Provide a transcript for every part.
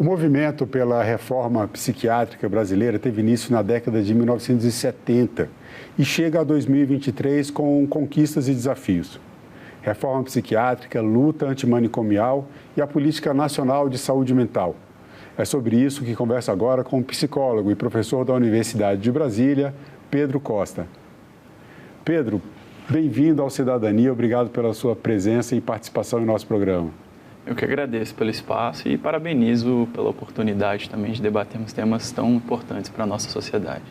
movimento pela reforma psiquiátrica brasileira teve início na década de 1970 e chega a 2023 com conquistas e desafios. Reforma psiquiátrica, luta antimanicomial e a Política Nacional de Saúde Mental. É sobre isso que converso agora com o psicólogo e professor da Universidade de Brasília, Pedro Costa. Pedro, bem-vindo ao Cidadania, obrigado pela sua presença e participação em nosso programa. Eu que agradeço pelo espaço e parabenizo pela oportunidade também de debatermos temas tão importantes para a nossa sociedade.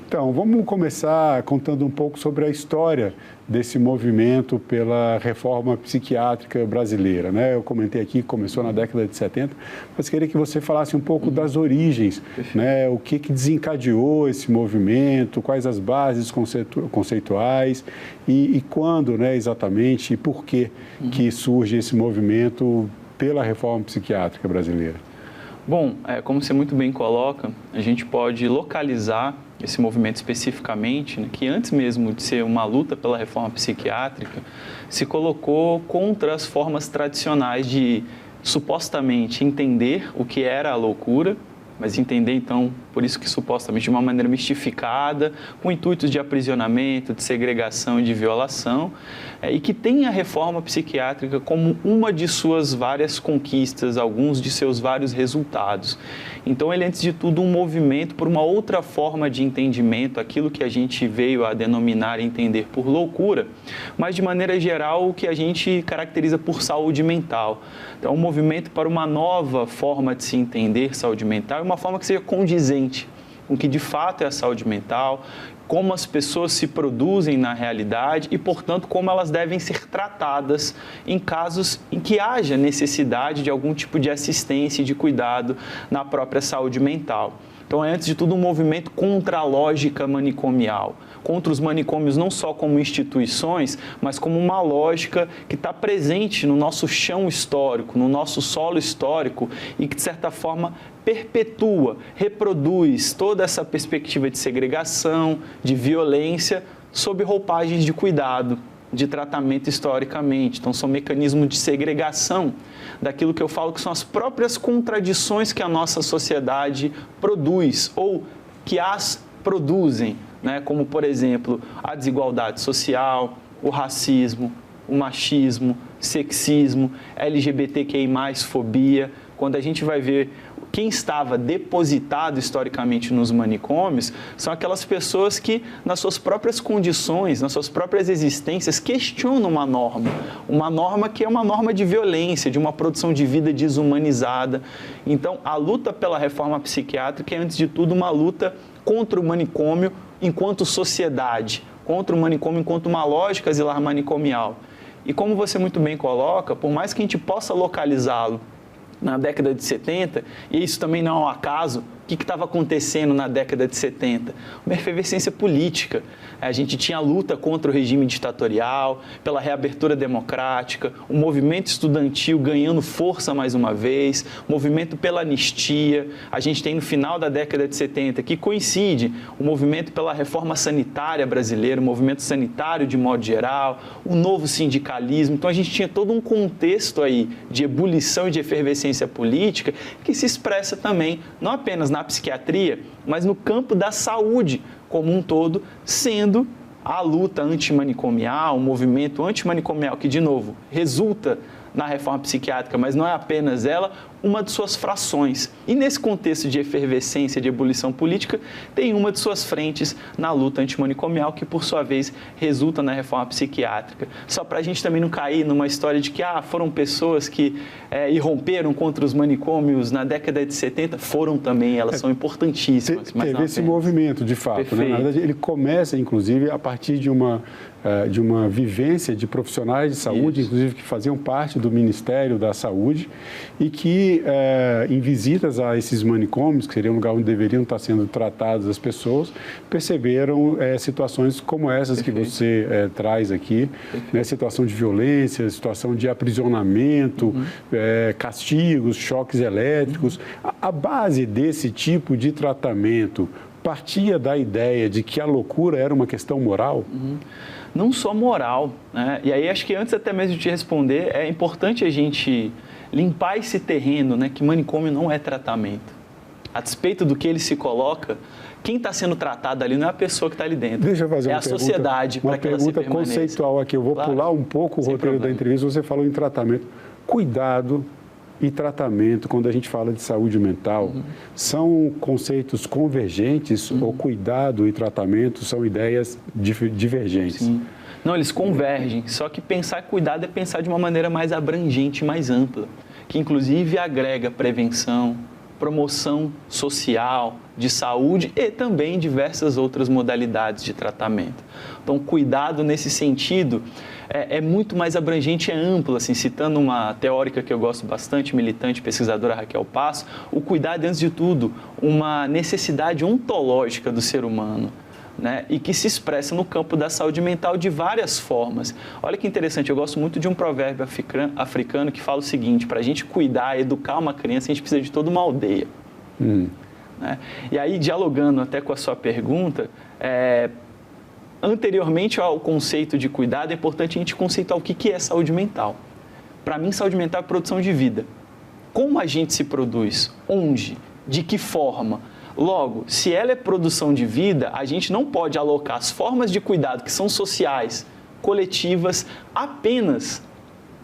Então, vamos começar contando um pouco sobre a história desse movimento pela reforma psiquiátrica brasileira, né? Eu comentei aqui que começou na década de 70, mas queria que você falasse um pouco das origens, né? O que desencadeou esse movimento, quais as bases conceituais e quando, né, exatamente, e por que surge esse movimento pela reforma psiquiátrica brasileira. Bom, como você muito bem coloca, a gente pode localizar esse movimento especificamente, né, que antes mesmo de ser uma luta pela reforma psiquiátrica, se colocou contra as formas tradicionais de supostamente entender o que era a loucura, mas entender então, por isso que supostamente de uma maneira mistificada, com intuitos de aprisionamento, de segregação e de violação, e que tem a reforma psiquiátrica como uma de suas várias conquistas, alguns de seus vários resultados. Então ele, antes de tudo, um movimento por uma outra forma de entendimento, aquilo que a gente veio a denominar e entender por loucura, mas de maneira geral o que a gente caracteriza por saúde mental. Então um movimento para uma nova forma de se entender saúde mental, uma forma que seja condizente com o que de fato é a saúde mental, como as pessoas se produzem na realidade e, portanto, como elas devem ser tratadas em casos em que haja necessidade de algum tipo de assistência e de cuidado na própria saúde mental. Então, é, antes de tudo, um movimento contra a lógica manicomial, contra os manicômios não só como instituições, mas como uma lógica que está presente no nosso chão histórico, no nosso solo histórico e que, de certa forma, perpetua, reproduz toda essa perspectiva de segregação, de violência, sob roupagens de cuidado, de tratamento historicamente. Então, são mecanismos de segregação daquilo que eu falo que são as próprias contradições que a nossa sociedade produz ou que as produzem, né? Como, por exemplo, a desigualdade social, o racismo, o machismo, sexismo, LGBTQI+, fobia. Quando a gente vai ver quem estava depositado historicamente nos manicômios, são aquelas pessoas que, nas suas próprias condições, nas suas próprias existências, questionam uma norma que é uma norma de violência, de uma produção de vida desumanizada. Então, a luta pela reforma psiquiátrica é, antes de tudo, uma luta contra o manicômio enquanto sociedade, contra o manicômio enquanto uma lógica asilar manicomial. E como você muito bem coloca, por mais que a gente possa localizá-lo na década de 70, e isso também não é um acaso, o que estava acontecendo na década de 70? Uma efervescência política. A gente tinha a luta contra o regime ditatorial, pela reabertura democrática, o movimento estudantil ganhando força mais uma vez, o movimento pela anistia. A gente tem no final da década de 70, que coincide o movimento pela reforma sanitária brasileira, o movimento sanitário de modo geral, o novo sindicalismo. Então a gente tinha todo um contexto aí de ebulição e de efervescência política que se expressa também, não apenas na psiquiatria, mas no campo da saúde como um todo, sendo a luta antimanicomial, o movimento antimanicomial que, de novo, resulta na reforma psiquiátrica, mas não é apenas ela, uma de suas frações. E nesse contexto de efervescência, de ebulição política, tem uma de suas frentes na luta antimanicomial, que por sua vez resulta na reforma psiquiátrica. Só para a gente também não cair numa história de que foram pessoas que irromperam contra os manicômios na década de 70, foram também, elas são importantíssimas. Teve esse movimento, de fato, né? Na verdade, ele começa, inclusive, a partir de uma vivência de profissionais de saúde, inclusive que faziam parte do Ministério da Saúde e que, em visitas a esses manicômios, que seria um lugar onde deveriam estar sendo tratadas as pessoas, perceberam situações como essas que você traz aqui, né? Situação de violência, situação de aprisionamento, castigos, choques elétricos. A base desse tipo de tratamento partia da ideia de que a loucura era uma questão moral? Não só moral, né? E aí acho que antes até mesmo de te responder, é importante a gente limpar esse terreno, né, que manicômio não é tratamento. A despeito do que ele se coloca, quem está sendo tratado ali não é a pessoa que está ali dentro. Deixa eu fazer uma pergunta, sociedade para que ela se permaneça. Uma pergunta conceitual aqui. Eu vou pular um pouco o roteiro da entrevista. Você falou em tratamento. Cuidado e tratamento, quando a gente fala de saúde mental, são conceitos convergentes ou cuidado e tratamento são ideias divergentes? Sim. Não, eles convergem. Só que pensar cuidado é pensar de uma maneira mais abrangente, mais ampla, que inclusive agrega prevenção, promoção social, de saúde e também diversas outras modalidades de tratamento. Então, cuidado nesse sentido é muito mais abrangente e amplo. Assim, citando uma teórica que eu gosto bastante, militante, pesquisadora Raquel Passo, o cuidado é, antes de tudo, uma necessidade ontológica do ser humano, né? E que se expressa no campo da saúde mental de várias formas. Olha que interessante, eu gosto muito de um provérbio africano que fala o seguinte: para a gente cuidar, educar uma criança, a gente precisa de toda uma aldeia. Né? E aí, dialogando até com a sua pergunta, anteriormente ao conceito de cuidado, é importante a gente conceituar o que é saúde mental. Para mim, saúde mental é produção de vida. Como a gente se produz? Onde? De que forma? Logo, se ela é produção de vida, a gente não pode alocar as formas de cuidado que são sociais, coletivas, apenas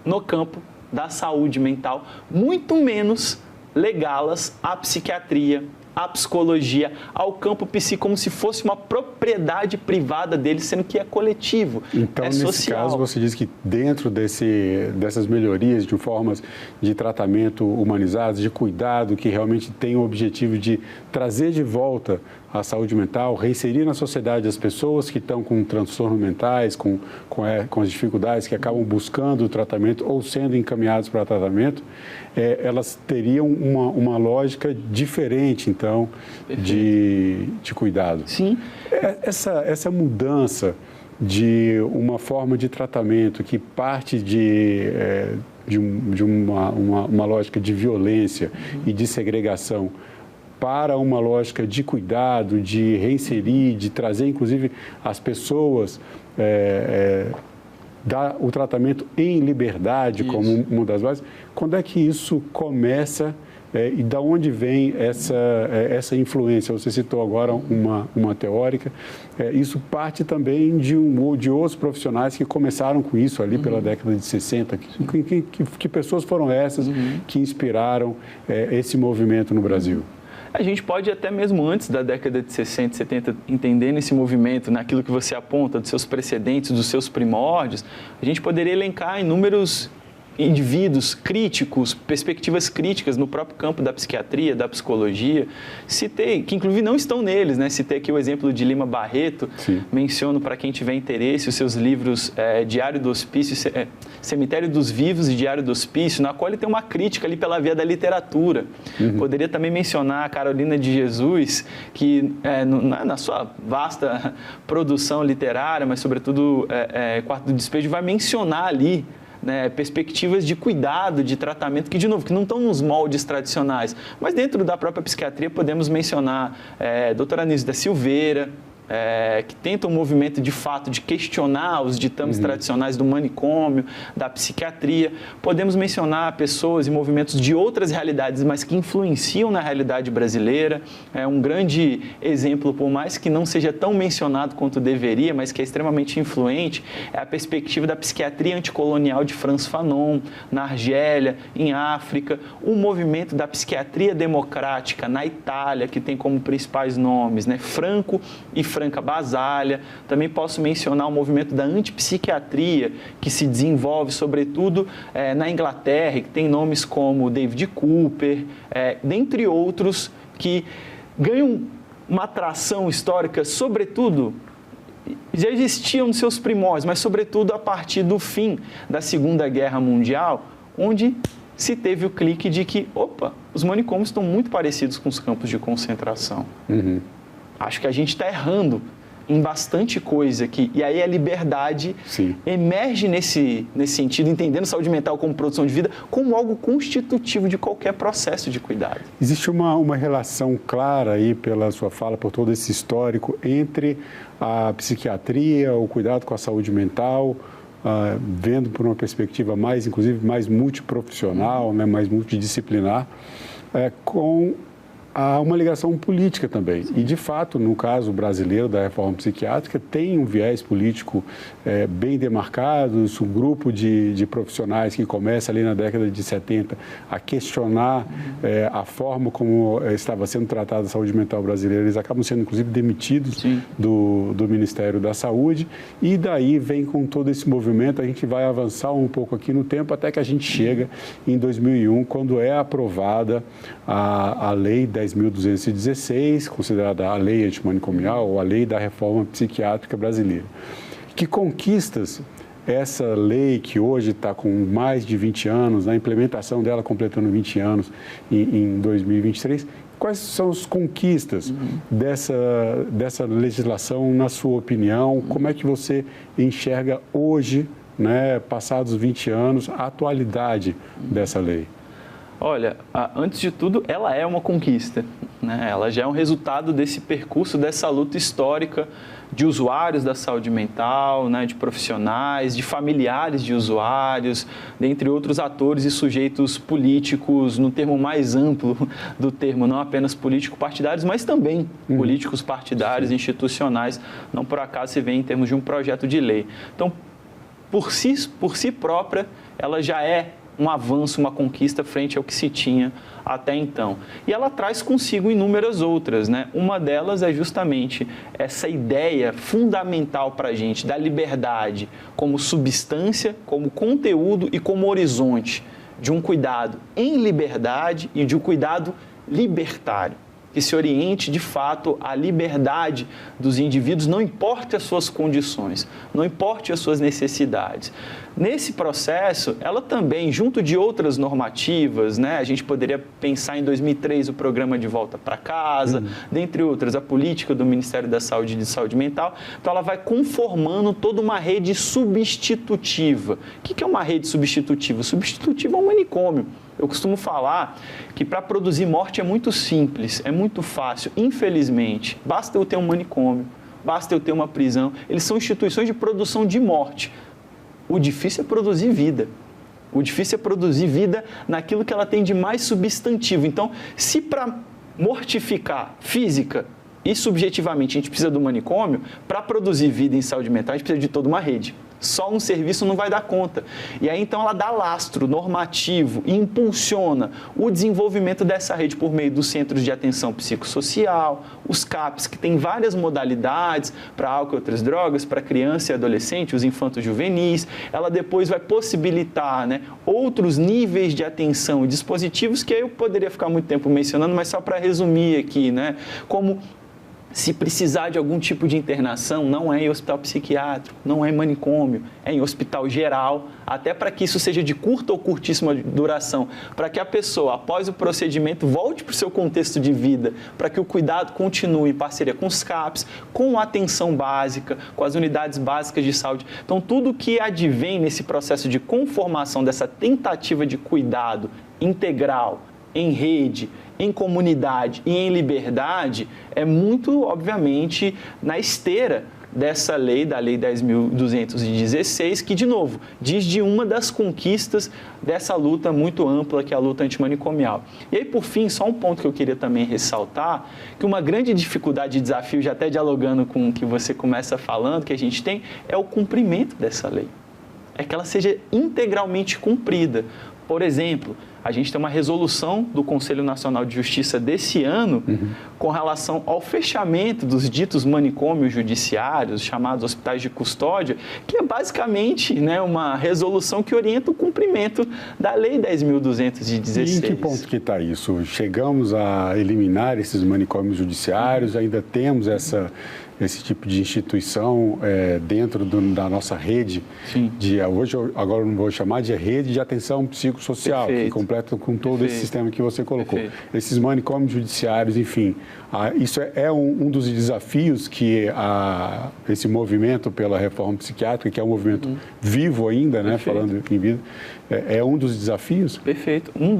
no campo da saúde mental, muito menos legá-las à psiquiatria, à psicologia, ao campo psi, como se fosse uma propriedade privada deles, sendo que é coletivo, então, é social. Nesse caso, você diz que dentro dessas melhorias de formas de tratamento humanizadas, de cuidado, que realmente tem o objetivo de trazer de volta a saúde mental, reinserir na sociedade as pessoas que estão com transtornos mentais, com as dificuldades, que acabam buscando o tratamento ou sendo encaminhados para tratamento, elas teriam uma lógica diferente, então, de cuidado. Sim. Essa mudança de uma forma de tratamento que parte de uma lógica de violência e de segregação para uma lógica de cuidado, de reinserir, de trazer, inclusive, as pessoas, dar o tratamento em liberdade como uma das bases. Quando é que isso começa e da onde vem essa influência? Você citou agora uma teórica. Isso parte também de outros profissionais que começaram com isso ali pela década de 60. Que pessoas foram essas que inspiraram esse movimento no Brasil? A gente pode até mesmo antes da década de 60, 70, entendendo esse movimento, naquilo que você aponta, dos seus precedentes, dos seus primórdios, a gente poderia elencar inúmeros indivíduos críticos, perspectivas críticas no próprio campo da psiquiatria, da psicologia, citei, que inclusive não estão neles, né? Citei aqui o exemplo de Lima Barreto, menciono para quem tiver interesse os seus livros Diário do Hospício, Cemitério dos Vivos e Diário do Hospício, na qual ele tem uma crítica ali pela via da literatura. Poderia também mencionar a Carolina de Jesus, que na sua vasta produção literária, mas sobretudo Quarto do Despejo, vai mencionar ali, né, perspectivas de cuidado, de tratamento, que, de novo, que não estão nos moldes tradicionais. Mas dentro da própria psiquiatria podemos mencionar doutora Anísio da Silveira, que tenta um movimento de fato de questionar os ditames tradicionais do manicômio, da psiquiatria. Podemos mencionar pessoas e movimentos de outras realidades, mas que influenciam na realidade brasileira. Um grande exemplo, por mais que não seja tão mencionado quanto deveria, mas que é extremamente influente, é a perspectiva da psiquiatria anticolonial de Frantz Fanon, na Argélia, em África, o movimento da psiquiatria democrática na Itália, que tem como principais nomes, né, Franco e Franca Basaglia. Também posso mencionar o movimento da antipsiquiatria, que se desenvolve, sobretudo, na Inglaterra, que tem nomes como David Cooper, dentre outros, que ganham uma atração histórica, sobretudo, já existiam nos seus primórdios, mas, sobretudo, a partir do fim da Segunda Guerra Mundial, onde se teve o clique de que, os manicômios estão muito parecidos com os campos de concentração. Acho que a gente está errando em bastante coisa aqui. E aí a liberdade emerge nesse sentido, entendendo saúde mental como produção de vida, como algo constitutivo de qualquer processo de cuidado. Existe uma relação clara aí, pela sua fala, por todo esse histórico, entre a psiquiatria, o cuidado com a saúde mental, vendo por uma perspectiva mais, inclusive, mais multiprofissional, né, mais multidisciplinar, com uma ligação política também. Sim. E, de fato, no caso brasileiro da reforma psiquiátrica, tem um viés político bem demarcado, um grupo de profissionais que começa ali na década de 70 a questionar a forma como estava sendo tratada a saúde mental brasileira. Eles acabam sendo, inclusive, demitidos do Ministério da Saúde, e daí vem com todo esse movimento. A gente vai avançar um pouco aqui no tempo até que a gente chega em 2001, quando é aprovada a Lei 10.216, considerada a Lei Antimanicomial ou a Lei da Reforma Psiquiátrica Brasileira. Que conquistas essa lei, que hoje está com mais de 20 anos, a implementação dela completando 20 anos em 2023, quais são as conquistas dessa legislação, na sua opinião? Como é que você enxerga hoje, né, passados 20 anos, a atualidade dessa lei? Olha, antes de tudo, ela é uma conquista, né? Ela já é um resultado desse percurso, dessa luta histórica de usuários da saúde mental, né, de profissionais, de familiares de usuários, dentre outros atores e sujeitos políticos, no termo mais amplo do termo, não apenas político-partidários, mas também políticos partidários, institucionais, não por acaso se vê em termos de um projeto de lei. Então, por si própria, ela já é um avanço, uma conquista frente ao que se tinha até então. E ela traz consigo inúmeras outras, né? Uma delas é justamente essa ideia fundamental para a gente da liberdade como substância, como conteúdo e como horizonte de um cuidado em liberdade e de um cuidado libertário, que se oriente, de fato, à liberdade dos indivíduos, não importe as suas condições, não importe as suas necessidades. Nesse processo, ela também, junto de outras normativas, né, a gente poderia pensar em 2003 o programa De Volta para Casa, dentre outras, a política do Ministério da Saúde e de Saúde Mental. Então, ela vai conformando toda uma rede substitutiva. O que é uma rede substitutiva? Substitutiva é um manicômio. Eu costumo falar que para produzir morte é muito simples, é muito fácil. Infelizmente, basta eu ter um manicômio, basta eu ter uma prisão. Eles são instituições de produção de morte. O difícil é produzir vida. O difícil é produzir vida naquilo que ela tem de mais substantivo. Então, se para mortificar física e subjetivamente a gente precisa do manicômio, para produzir vida em saúde mental a gente precisa de toda uma rede. Só um serviço não vai dar conta. E aí, então, ela dá lastro normativo e impulsiona o desenvolvimento dessa rede por meio dos centros de atenção psicossocial, os CAPs, que tem várias modalidades para álcool e outras drogas, para criança e adolescente, os infantos juvenis. Ela depois vai possibilitar, né, outros níveis de atenção e dispositivos que eu poderia ficar muito tempo mencionando, mas só para resumir aqui, né, como se precisar de algum tipo de internação, não é em hospital psiquiátrico, não é em manicômio, é em hospital geral, até para que isso seja de curta ou curtíssima duração, para que a pessoa, após o procedimento, volte para o seu contexto de vida, para que o cuidado continue em parceria com os CAPs, com a atenção básica, com as unidades básicas de saúde. Então, tudo que advém nesse processo de conformação dessa tentativa de cuidado integral, em rede, em comunidade e em liberdade, é muito, obviamente, na esteira dessa lei, da Lei 10.216, que, de novo, diz de uma das conquistas dessa luta muito ampla, que é a luta antimanicomial. E aí, por fim, só um ponto que eu queria também ressaltar, que uma grande dificuldade e desafio, já até dialogando com o que você começa falando, que a gente tem, é o cumprimento dessa lei. É que ela seja integralmente cumprida. Por exemplo, a gente tem uma resolução do Conselho Nacional de Justiça desse ano com relação ao fechamento dos ditos manicômios judiciários, chamados hospitais de custódia, que é basicamente, né, uma resolução que orienta o cumprimento da Lei 10.216. E em que ponto que está isso? Chegamos a eliminar esses manicômios judiciários? Ainda temos esse tipo de instituição dentro da nossa rede? Sim. Agora eu não vou chamar de rede de atenção psicossocial, que completa com todo esse sistema que você colocou. Esses manicômios judiciários, enfim, isso é um dos desafios que esse movimento pela reforma psiquiátrica, que é um movimento vivo ainda, né, falando em vida, é um dos desafios? Perfeito. Um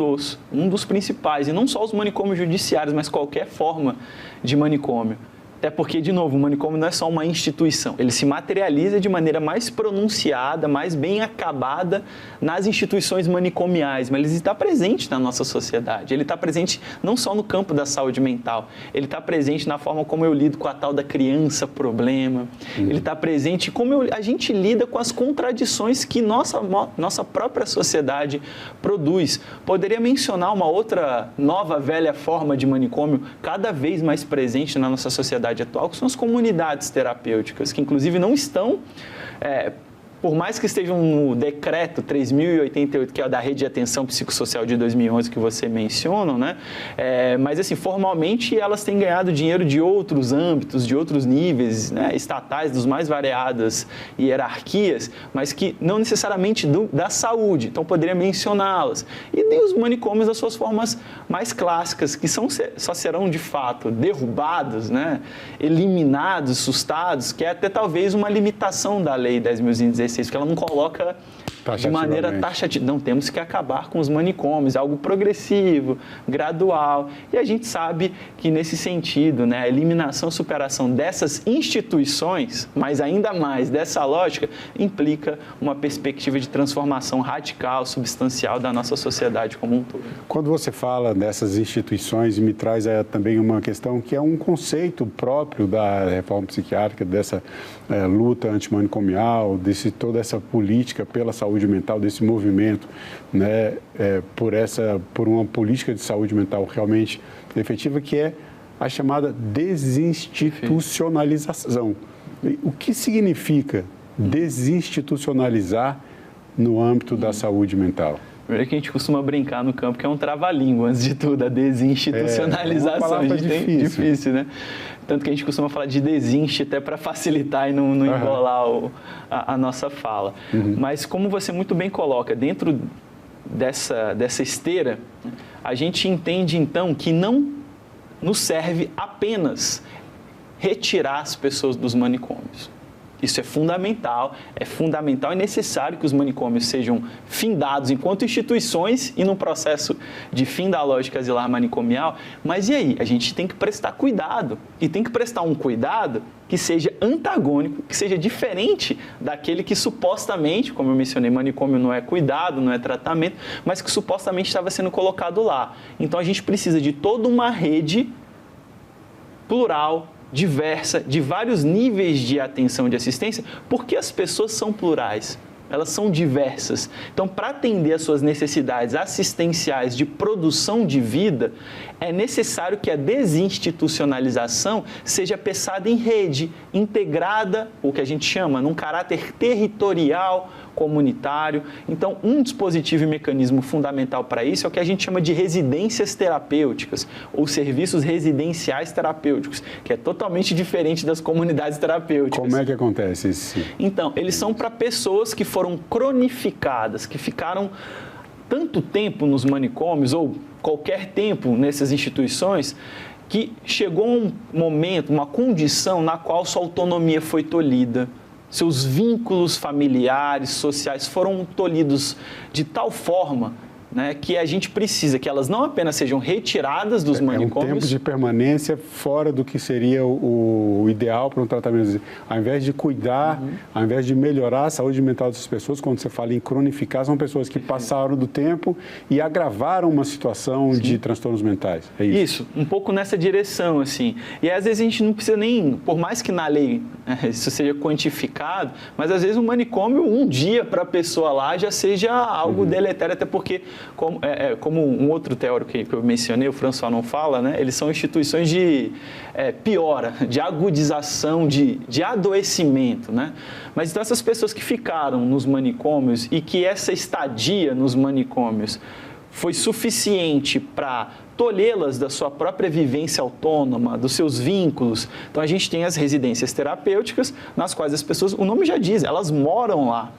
dos principais, e não só os manicômios judiciários, mas qualquer forma de manicômio. Até porque, de novo, o manicômio não é só uma instituição, ele se materializa de maneira mais pronunciada, mais bem acabada nas instituições manicomiais, mas ele está presente na nossa sociedade, ele está presente não só no campo da saúde mental, ele está presente na forma como eu lido com a tal da criança problema, ele está presente como a gente lida com as contradições que nossa própria sociedade produz. Poderia mencionar uma outra nova, velha forma de manicômio, cada vez mais presente na nossa sociedade atual, que são as comunidades terapêuticas, que inclusive não estão, por mais que estejam no decreto 3.088, que é da Rede de Atenção Psicossocial de 2011, que você menciona, né? Mas, assim, formalmente elas têm ganhado dinheiro de outros âmbitos, de outros níveis, né? Estatais, dos mais variadas hierarquias, mas que não necessariamente da saúde, então poderia mencioná-las. E tem os manicômios das suas formas mais clássicas, que só serão, de fato, derrubados, né? Eliminados, sustados, que é até talvez uma limitação da Lei 10.216, porque ela não coloca de maneira taxativa. Não, temos que acabar com os manicômios, algo progressivo, gradual. E a gente sabe que, nesse sentido, né, a eliminação, superação dessas instituições, mas ainda mais dessa lógica, implica uma perspectiva de transformação radical, substancial da nossa sociedade como um todo. Quando você fala dessas instituições, me traz também uma questão que é um conceito próprio da reforma psiquiátrica, dessa luta antimanicomial, toda essa política pela saúde mental, desse movimento, né, por uma política de saúde mental realmente efetiva, que é a chamada desinstitucionalização. O que significa desinstitucionalizar no âmbito da saúde mental? Primeiro que a gente costuma brincar no campo que é um trava-língua, antes de tudo, a desinstitucionalização. É uma palavra difícil, né? Tanto que a gente costuma falar de desinste até para facilitar e não embolar a nossa fala. Mas como você muito bem coloca, dentro dessa esteira, a gente entende então que não nos serve apenas retirar as pessoas dos manicômios. Isso é fundamental e necessário que os manicômios sejam findados enquanto instituições e num processo de fim da lógica asilar manicomial. Mas e aí? A gente tem que prestar cuidado, e tem que prestar um cuidado que seja antagônico, que seja diferente daquele que supostamente, como eu mencionei, manicômio não é cuidado, não é tratamento, mas que supostamente estava sendo colocado lá. Então a gente precisa de toda uma rede plural, diversa, de vários níveis de atenção e de assistência, porque as pessoas são plurais, elas são diversas. Então, para atender às suas necessidades assistenciais de produção de vida, é necessário que a desinstitucionalização seja pensada em rede, integrada, o que a gente chama, num caráter territorial, comunitário. Então, um dispositivo e mecanismo fundamental para isso é o que a gente chama de residências terapêuticas ou serviços residenciais terapêuticos, que é totalmente diferente das comunidades terapêuticas. Como é que acontece isso? Então, eles são para pessoas que foram cronificadas, que ficaram tanto tempo nos manicômios ou qualquer tempo nessas instituições, que chegou um momento, uma condição na qual sua autonomia foi tolhida, seus vínculos familiares, sociais foram tolhidos de tal forma, né, que a gente precisa que elas não apenas sejam retiradas dos manicômios... É um tempo de permanência fora do que seria o ideal para um tratamento. Ao invés de cuidar, ao invés de melhorar a saúde mental dessas pessoas, quando você fala em cronificar, são pessoas que passaram do tempo e agravaram uma situação de transtornos mentais. É isso? Isso, um pouco nessa direção, assim. E às vezes a gente não precisa nem, por mais que na lei isso seja quantificado, mas às vezes um manicômio, um dia para a pessoa lá já seja algo deletério, até porque... Como um outro teórico que eu mencionei, o François Fanon fala, né? Eles são instituições de piora, de agudização, de adoecimento, né? Mas então essas pessoas que ficaram nos manicômios e que essa estadia nos manicômios foi suficiente para tolhê-las da sua própria vivência autônoma, dos seus vínculos. Então a gente tem as residências terapêuticas, nas quais as pessoas, o nome já diz, elas moram lá.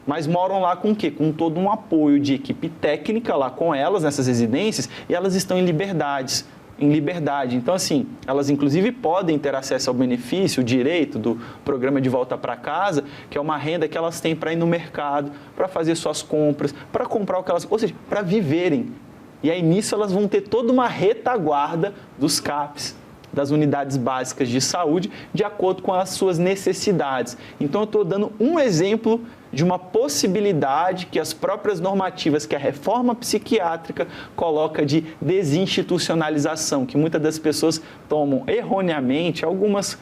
Mas moram lá com o quê? Com todo um apoio de equipe técnica lá com elas, nessas residências, e elas estão em liberdade. Então, assim, elas inclusive podem ter acesso ao benefício, o direito do programa de volta para casa, que é uma renda que elas têm para ir no mercado, para fazer suas compras, para comprar o que elas... Ou seja, para viverem. E aí, nisso, elas vão ter toda uma retaguarda dos CAPs, das unidades básicas de saúde de acordo com as suas necessidades. Então, eu estou dando um exemplo de uma possibilidade que as próprias normativas que a reforma psiquiátrica coloca de desinstitucionalização, que muitas das pessoas tomam erroneamente, algumas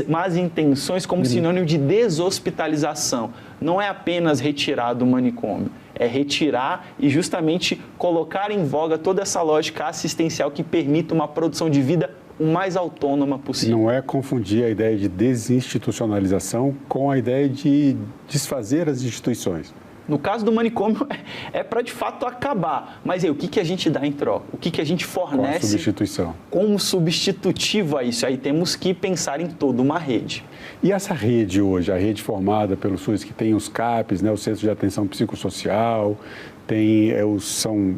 más intenções como sinônimo de deshospitalização. Não é apenas retirar do manicômio, é retirar e justamente colocar em voga toda essa lógica assistencial que permita uma produção de vida o mais autônoma possível. Não é confundir a ideia de desinstitucionalização com a ideia de desfazer as instituições. No caso do manicômio, é para de fato acabar. Mas aí, o que a gente dá em troca? O que a gente fornece substituição? Como substitutivo a isso? Aí temos que pensar em toda uma rede. E essa rede hoje, a rede formada pelo SUS, que tem os CAPs, né, o Centro de Atenção Psicossocial, são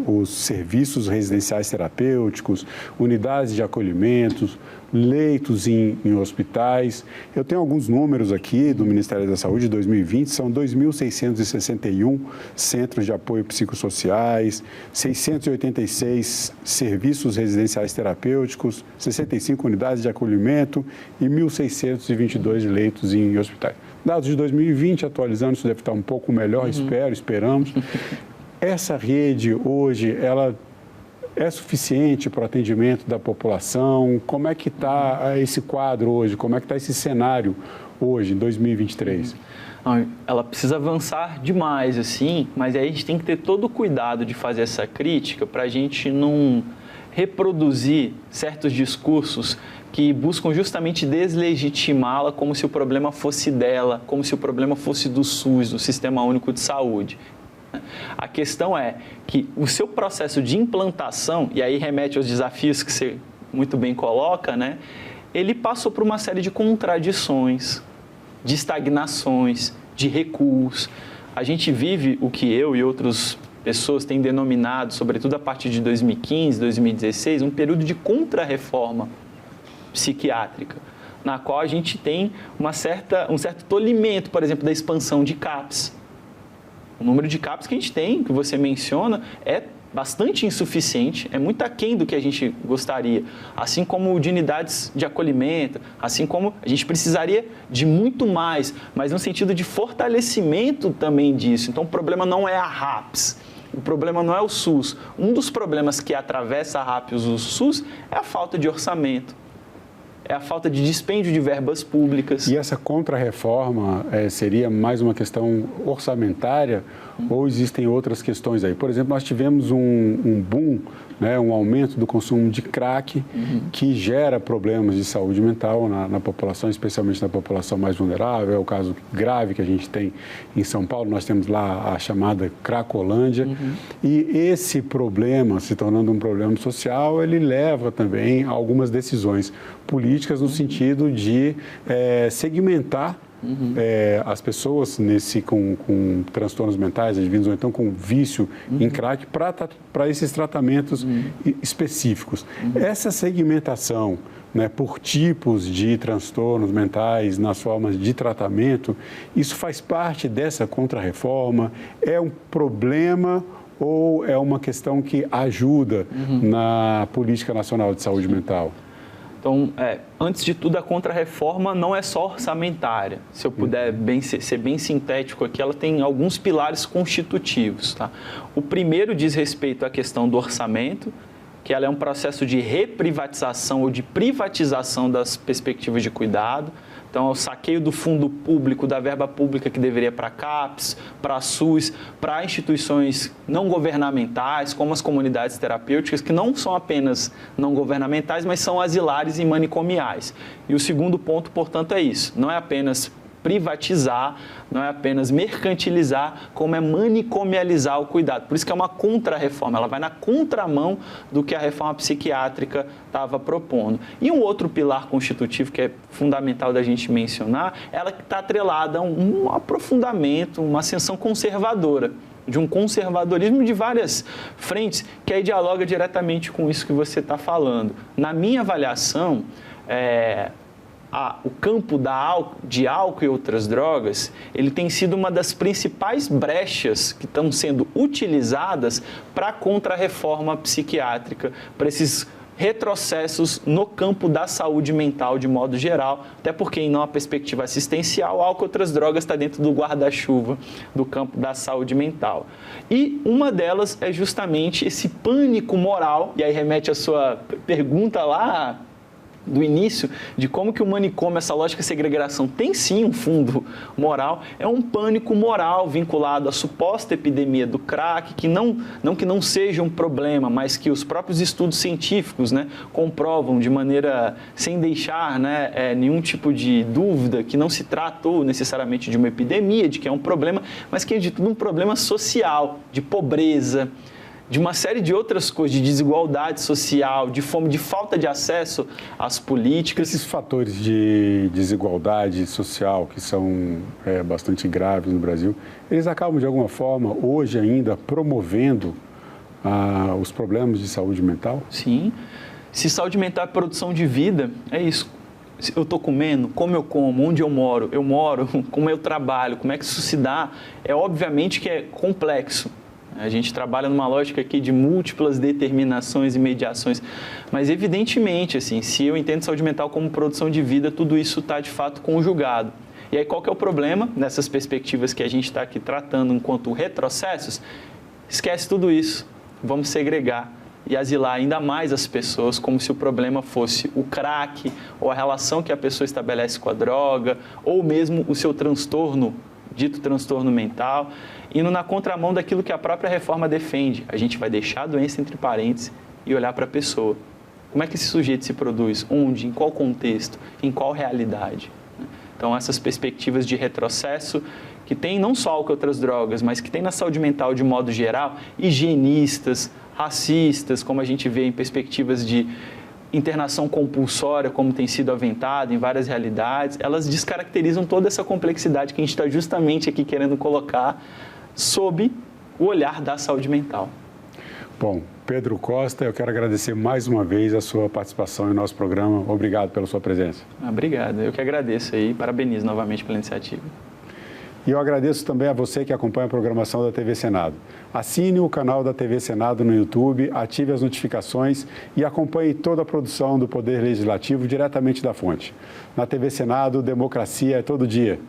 os serviços residenciais terapêuticos, unidades de acolhimento, leitos em hospitais. Eu tenho alguns números aqui do Ministério da Saúde de 2020, são 2.661 centros de apoio psicossociais, 686 serviços residenciais terapêuticos, 65 unidades de acolhimento e 1.622 leitos em hospitais. Dados de 2020, atualizando, isso deve estar um pouco melhor, esperamos. Essa rede hoje, ela é suficiente para o atendimento da população? Como é que está esse quadro hoje? Como é que está esse cenário hoje, em 2023? Ela precisa avançar demais, assim, mas aí a gente tem que ter todo o cuidado de fazer essa crítica para a gente não reproduzir certos discursos que buscam justamente deslegitimá-la como se o problema fosse dela, como se o problema fosse do SUS, do Sistema Único de Saúde. A questão é que o seu processo de implantação, e aí remete aos desafios que você muito bem coloca, né? Ele passou por uma série de contradições, de estagnações, de recuos. A gente vive o que eu e outras pessoas têm denominado, sobretudo a partir de 2015, 2016, um período de contra-reforma psiquiátrica, na qual a gente tem um certo tolimento, por exemplo, da expansão de CAPs. O número de CAPs que a gente tem, que você menciona, é bastante insuficiente, é muito aquém do que a gente gostaria, assim como de unidades de acolhimento, assim como a gente precisaria de muito mais, mas no sentido de fortalecimento também disso. Então, o problema não é a RAPS, o problema não é o SUS. Um dos problemas que atravessa a RAPS e o SUS é a falta de orçamento, é a falta de dispêndio de verbas públicas. E essa contra-reforma seria mais uma questão orçamentária ou existem outras questões aí? Por exemplo, nós tivemos um boom, né, um aumento do consumo de crack que gera problemas de saúde mental na população, especialmente na população mais vulnerável. É o caso grave que a gente tem em São Paulo. Nós temos lá a chamada Cracolândia. E esse problema, se tornando um problema social, ele leva também a algumas decisões políticas no sentido de segmentar as pessoas com transtornos mentais advindos ou então com vício em crack para esses tratamentos específicos. Essa segmentação, né, por tipos de transtornos mentais nas formas de tratamento, isso faz parte dessa contra-reforma? É um problema ou é uma questão que ajuda na Política Nacional de Saúde Mental? Então, antes de tudo, a contra-reforma não é só orçamentária. Se eu puder ser bem sintético aqui, ela tem alguns pilares constitutivos. Tá? O primeiro diz respeito à questão do orçamento, que ela é um processo de reprivatização ou de privatização das perspectivas de cuidado. Então, é o saqueio do fundo público, da verba pública que deveria para CAPs, para SUS, para instituições não governamentais, como as comunidades terapêuticas, que não são apenas não governamentais, mas são asilares e manicomiais. E o segundo ponto, portanto, é isso. Não é apenas privatizar, não é apenas mercantilizar, como é manicomializar o cuidado. Por isso que é uma contra-reforma, ela vai na contramão do que a reforma psiquiátrica estava propondo. E um outro pilar constitutivo que é fundamental da gente mencionar, ela que está atrelada a um aprofundamento, uma ascensão conservadora, de um conservadorismo de várias frentes, que aí dialoga diretamente com isso que você está falando. Na minha avaliação, o campo de álcool e outras drogas, ele tem sido uma das principais brechas que estão sendo utilizadas para a contra-reforma psiquiátrica, para esses retrocessos no campo da saúde mental de modo geral, até porque em uma perspectiva assistencial, álcool e outras drogas está dentro do guarda-chuva do campo da saúde mental. E uma delas é justamente esse pânico moral, e aí remete à sua pergunta lá do início, de como que o manicômio, essa lógica de segregação tem sim um fundo moral, é um pânico moral vinculado à suposta epidemia do crack, que não seja um problema, mas que os próprios estudos científicos, né, comprovam de maneira, sem deixar, né, nenhum tipo de dúvida, que não se tratou necessariamente de uma epidemia, de que é um problema, mas que é de tudo um problema social, de pobreza, de uma série de outras coisas, de desigualdade social, de fome, de falta de acesso às políticas. Esses fatores de desigualdade social, que são bastante graves no Brasil, eles acabam, de alguma forma, hoje ainda, promovendo os problemas de saúde mental? Sim. Se saúde mental é produção de vida, é isso. Eu estou comendo, como eu como, onde eu moro, como eu trabalho, como é que isso se dá, obviamente que é complexo. A gente trabalha numa lógica aqui de múltiplas determinações e mediações, mas evidentemente, assim, se eu entendo saúde mental como produção de vida, tudo isso está de fato conjugado. E aí qual que é o problema nessas perspectivas que a gente está aqui tratando enquanto retrocessos? Esquece tudo isso, vamos segregar e asilar ainda mais as pessoas como se o problema fosse o crack ou a relação que a pessoa estabelece com a droga ou mesmo o seu transtorno, dito transtorno mental, indo na contramão daquilo que a própria reforma defende. A gente vai deixar a doença entre parênteses e olhar para a pessoa. Como é que esse sujeito se produz? Onde? Em qual contexto? Em qual realidade? Então, essas perspectivas de retrocesso que tem não só álcool e outras drogas, mas que tem na saúde mental de modo geral, higienistas, racistas, como a gente vê em perspectivas de internação compulsória, como tem sido aventado em várias realidades, elas descaracterizam toda essa complexidade que a gente está justamente aqui querendo colocar sob o olhar da saúde mental. Bom, Pedro Costa, eu quero agradecer mais uma vez a sua participação em nosso programa. Obrigado pela sua presença. Obrigado, eu que agradeço aí, parabenizo novamente pela iniciativa. E eu agradeço também a você que acompanha a programação da TV Senado. Assine o canal da TV Senado no YouTube, ative as notificações e acompanhe toda a produção do Poder Legislativo diretamente da fonte. Na TV Senado, democracia é todo dia.